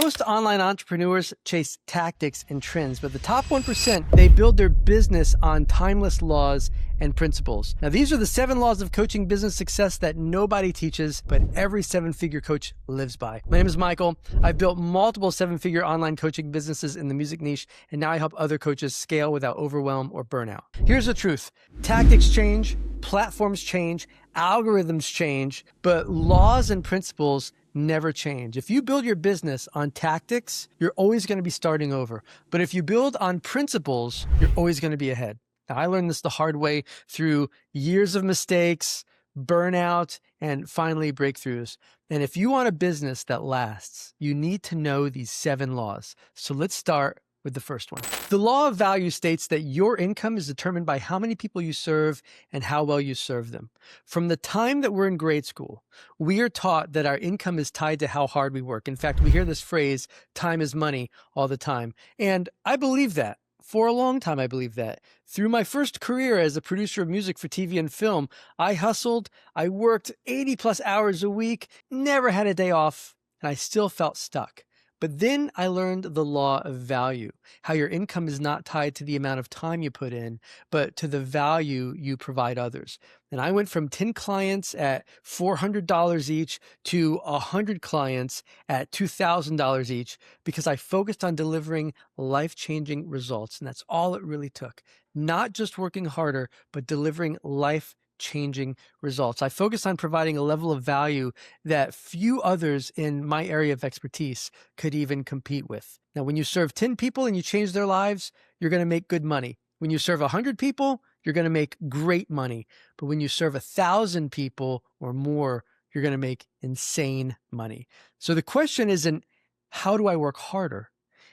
Most online entrepreneurs chase tactics and trends, but the top 1%, they build their business on timeless laws and principles. Now, these are the 7 laws of coaching business success that nobody teaches, but every 7-figure coach lives by. My name is Michael. I've built multiple 7-figure online coaching businesses in the music niche, and now I help other coaches scale without overwhelm or burnout. Here's the truth. Tactics change, platforms change, algorithms change, but laws and principles never change. If you build your business on tactics, you're always going to be starting over. But if you build on principles, you're always going to be ahead. Now, I learned this the hard way through years of mistakes, burnout, and finally breakthroughs. And if you want a business that lasts, you need to know these 7 laws. So let's start with the first one. The law of value states that your income is determined by how many people you serve and how well you serve them. From the time that we're in grade school, we are taught that our income is tied to how hard we work. In fact, we hear this phrase, time is money, all the time. And I believe that. For a long time, I believed that. Through my first career as a producer of music for TV and film, I hustled, I worked 80 plus hours a week, never had a day off, and I still felt stuck. But then I learned the law of value, how your income is not tied to the amount of time you put in, but to the value you provide others. And I went from 10 clients at $400 each to 100 clients at $2,000 each because I focused on delivering life-changing results. And that's all it really took. Not just working harder, but delivering life-changing results. I focused on providing a level of value that few others in my area of expertise could even compete with. Now, when you serve 10 people and you change their lives, you're going to make good money. When you serve 100 people, you're going to make great money. But when you serve 1,000 people or more, you're going to make insane money. So the question isn't, how do I work harder?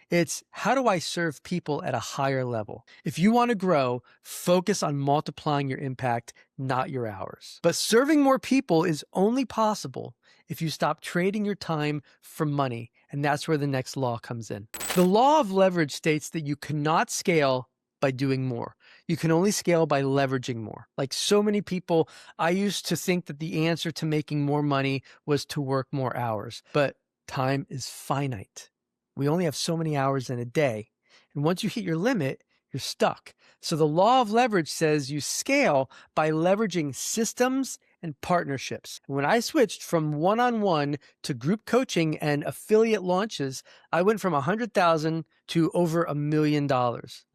It's, how do I serve people at a higher level? If you want to grow, focus on multiplying your impact, not your hours. But serving more people is only possible if you stop trading your time for money. And that's where the next law comes in. The law of leverage states that you cannot scale by doing more. You can only scale by leveraging more. Like so many people, I used to think that the answer to making more money was to work more hours, but time is finite. We only have so many hours in a day. And once you hit your limit, you're stuck. So the law of leverage says you scale by leveraging systems and partnerships. When I switched from one-on-one to group coaching and affiliate launches, I went from 100,000 to over $1 million.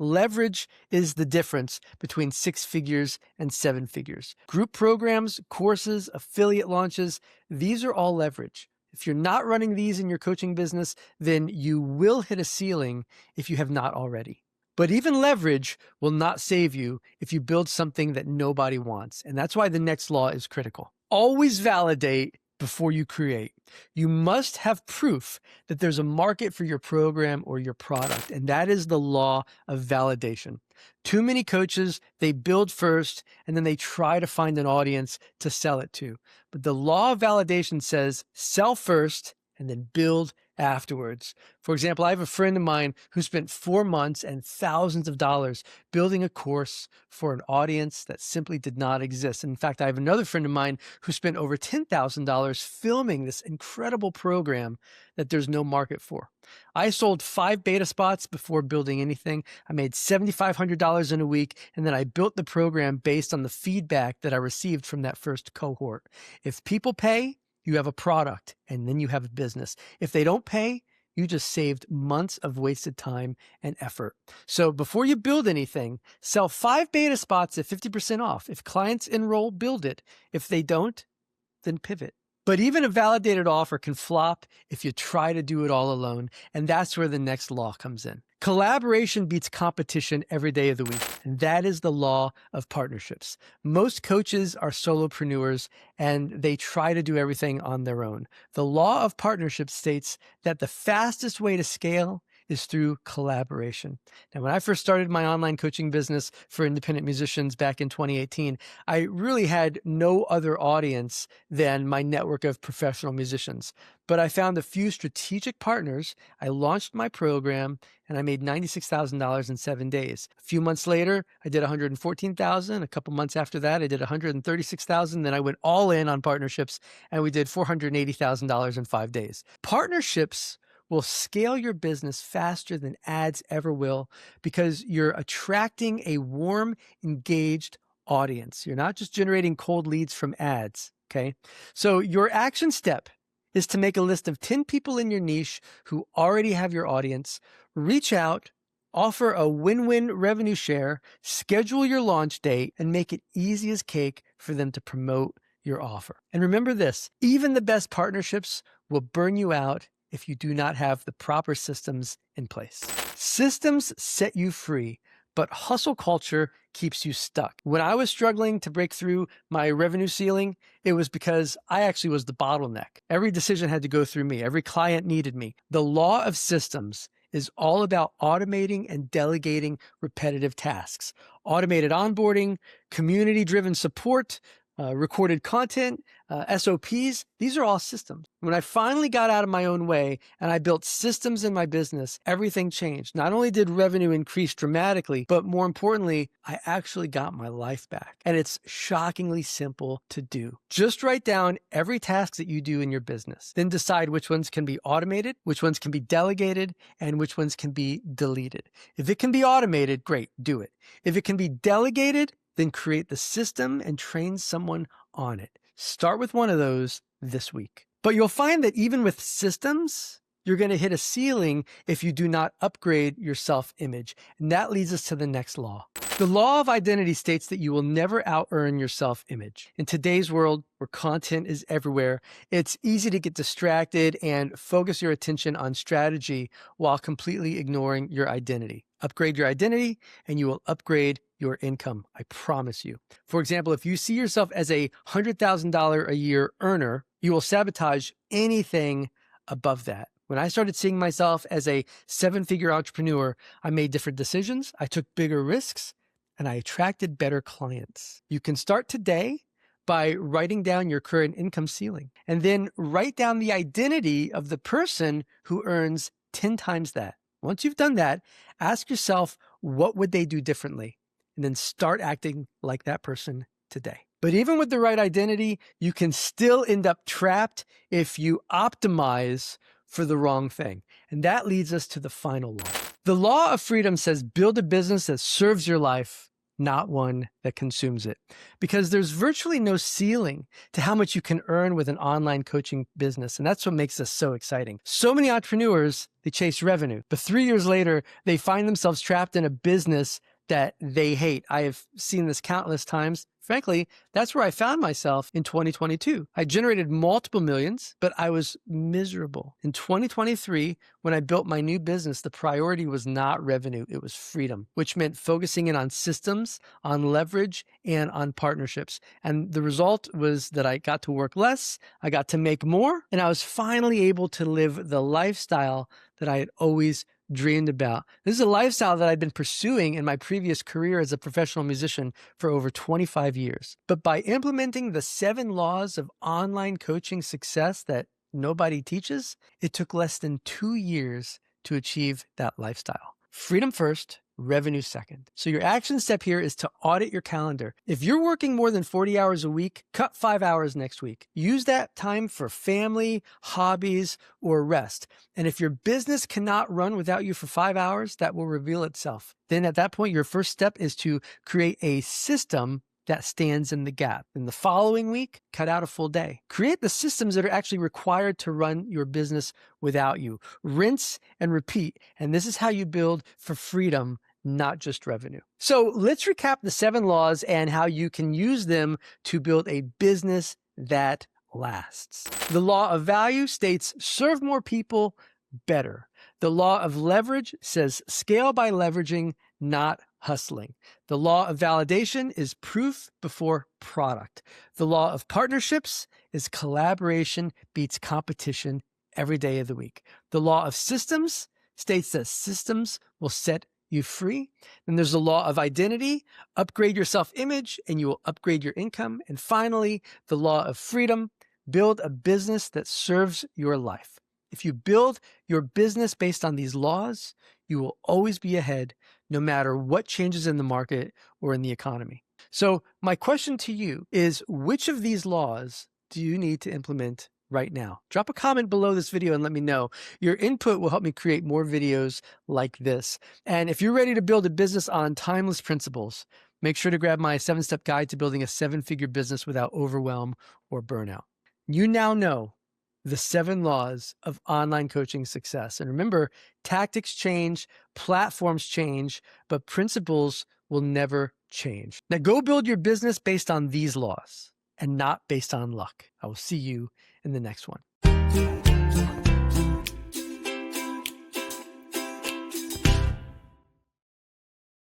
Leverage is the difference between 6 figures and 7 figures. Group programs, courses, affiliate launches, these are all leverage. If you're not running these in your coaching business, then you will hit a ceiling if you have not already. But even leverage will not save you if you build something that nobody wants. And that's why the next law is critical. Always validate before you create. You must have proof that there's a market for your program or your product. And that is the law of validation. Too many coaches, they build first and then they try to find an audience to sell it to. But the law of validation says sell first and then build afterwards. For example, I have a friend of mine who spent 4 months and thousands of dollars building a course for an audience that simply did not exist. In fact, I have another friend of mine who spent over $10,000 filming this incredible program that there's no market for. I sold 5 beta spots before building anything. I made $7,500 in a week, and then I built the program based on the feedback that I received from that first cohort. If people pay, you have a product, and then you have a business. If they don't pay, you just saved months of wasted time and effort. So before you build anything, sell 5 beta spots at 50% off. If clients enroll, build it. If they don't, then pivot. But even a validated offer can flop if you try to do it all alone. And that's where the next law comes in. Collaboration beats competition every day of the week. And that is the law of partnerships. Most coaches are solopreneurs and they try to do everything on their own. The law of partnerships states that the fastest way to scale is through collaboration. Now, when I first started my online coaching business for independent musicians back in 2018, I really had no other audience than my network of professional musicians. But I found a few strategic partners. I launched my program and I made $96,000 in 7 days. A few months later, I did $114,000. A couple months after that, I did $136,000. Then I went all in on partnerships and we did $480,000 in 5 days. Partnerships will scale your business faster than ads ever will because you're attracting a warm, engaged audience. You're not just generating cold leads from ads, okay? So your action step is to make a list of 10 people in your niche who already have your audience, reach out, offer a win-win revenue share, schedule your launch date, and make it easy as cake for them to promote your offer. And remember this, even the best partnerships will burn you out if you do not have the proper systems in place. Systems set you free, but hustle culture keeps you stuck. When I was struggling to break through my revenue ceiling, it was because I actually was the bottleneck. Every decision had to go through me. Every client needed me. The law of systems is all about automating and delegating repetitive tasks. Automated onboarding, community-driven support, recorded content, SOPs, these are all systems. When I finally got out of my own way and I built systems in my business, everything changed. Not only did revenue increase dramatically, but more importantly, I actually got my life back. And it's shockingly simple to do. Just write down every task that you do in your business. Then decide which ones can be automated, which ones can be delegated, and which ones can be deleted. If it can be automated, great, do it. If it can be delegated, then create the system and train someone on it. Start with one of those this week. But you'll find that even with systems, you're going to hit a ceiling if you do not upgrade your self-image. And that leads us to the next law. The law of identity states that you will never out-earn your self-image. In today's world, where content is everywhere, it's easy to get distracted and focus your attention on strategy while completely ignoring your identity. Upgrade your identity and you will upgrade your income, I promise you. For example, if you see yourself as a $100,000 a year earner, you will sabotage anything above that. When I started seeing myself as a seven-figure entrepreneur, I made different decisions, I took bigger risks, and I attracted better clients. You can start today by writing down your current income ceiling, and then write down the identity of the person who earns 10 times that. Once you've done that, ask yourself, what would they do differently? And then start acting like that person today. But even with the right identity, you can still end up trapped if you optimize for the wrong thing. And that leads us to the final law. The law of freedom says build a business that serves your life, not one that consumes it. Because there's virtually no ceiling to how much you can earn with an online coaching business. And that's what makes this so exciting. So many entrepreneurs, they chase revenue, but 3 years later, they find themselves trapped in a business that they hate. I have seen this countless times. Frankly, that's where I found myself in 2022. I generated multiple millions, but I was miserable. In 2023, when I built my new business, the priority was not revenue, it was freedom, which meant focusing in on systems, on leverage, and on partnerships. And the result was that I got to work less, I got to make more, and I was finally able to live the lifestyle that I had always dreamed about. This is a lifestyle that I'd been pursuing in my previous career as a professional musician for over 25 years. But by implementing the 7 laws of online coaching success that nobody teaches, it took less than 2 years to achieve that lifestyle. Freedom first, revenue second. So your action step here is to audit your calendar. If you're working more than 40 hours a week, cut 5 hours next week. Use that time for family, hobbies, or rest. And if your business cannot run without you for 5 hours, that will reveal itself. Then at that point, your first step is to create a system that stands in the gap. In the following week, cut out a full day. Create the systems that are actually required to run your business without you. Rinse and repeat. And this is how you build for freedom, not just revenue. So let's recap the 7 laws and how you can use them to build a business that lasts. The law of value states serve more people better. The law of leverage says scale by leveraging, not hustling. The law of validation is proof before product. The law of partnerships is collaboration beats competition every day of the week. The law of systems states that systems will set you free. Then there's the law of identity, upgrade your self-image and you will upgrade your income. And finally, the law of freedom, build a business that serves your life. If you build your business based on these laws, you will always be ahead no matter what changes in the market or in the economy. So my question to you is, which of these laws do you need to implement right now. Drop a comment below this video and let me know. Your input will help me create more videos like this. And if you're ready to build a business on timeless principles, make sure to grab my 7-step guide to building a 7-figure business without overwhelm or burnout. You now know the 7 laws of online coaching success. And remember, tactics change, platforms change, but principles will never change. Now go build your business based on these laws and not based on luck. I will see you in the next one.